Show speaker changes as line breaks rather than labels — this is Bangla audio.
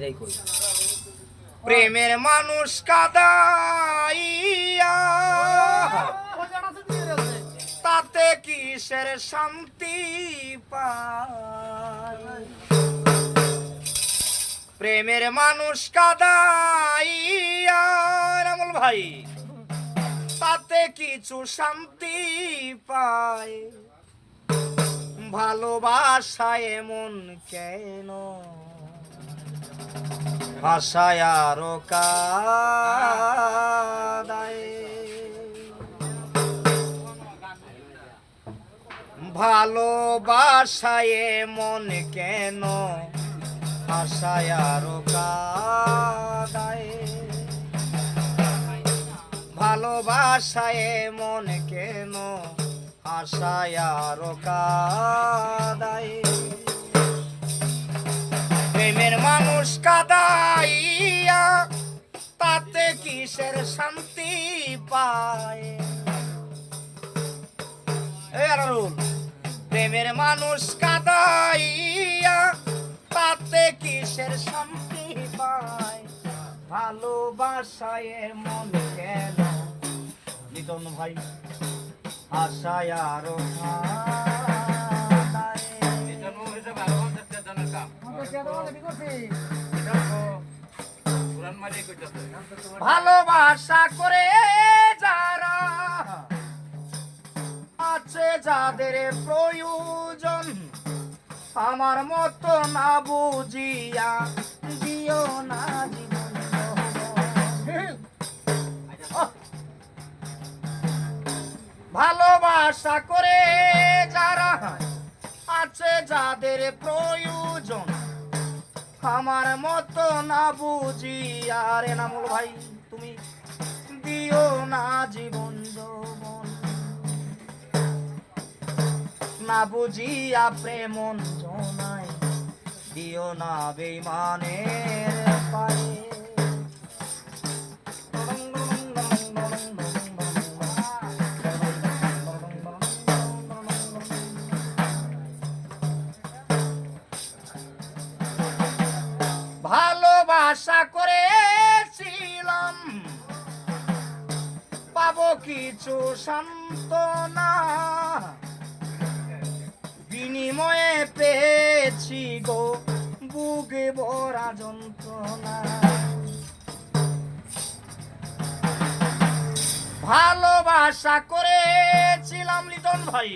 এটাই কই
প্রেমের মানুষ কাদাইয়া তাতে কিসের শান্তি পায় প্রেমের মানুষ কাদাইয়া রামল ভাই তাতে কিছু শান্তি পায় ভালোবাসা এমন কেন ভাষায় আরো কাদায় ভালোবাসা এমন কেন ভাষায় আরো কাদায় ভালোবাসা এমন কেন আশায় আরো কাদায় প্রেমের মানুষ কাদাইয়া তাতে কিসের শান্তি পায় প্রেমের মানুষ কাদাইয়া তাতে কিসের শান্তি পায় ভালোবাসায় মন কেন লিটন ভাই আশায় আরো ভালোবাসা করে যারা আছে যাদের প্রয়োজন আমার মতো না বুঝিয়া দিও না জীবন ভালোবাসা করে যারা আছে যাদের প্রয়োজন আমার মতো না বুঝিয়া রে নামুল ভাই তুমি দিও না জীবন যৌবন না বুঝিয়া প্রেমন জনায় দিও না বেঈমানের পায়ে ভালোবাসা করেছিলাম পাবো কিছু সান্ত্বনা বিনিময়ে পেয়েছি গো বুকে ভরা যন্ত্রণা ভালোবাসা করেছিলাম লিটন ভাই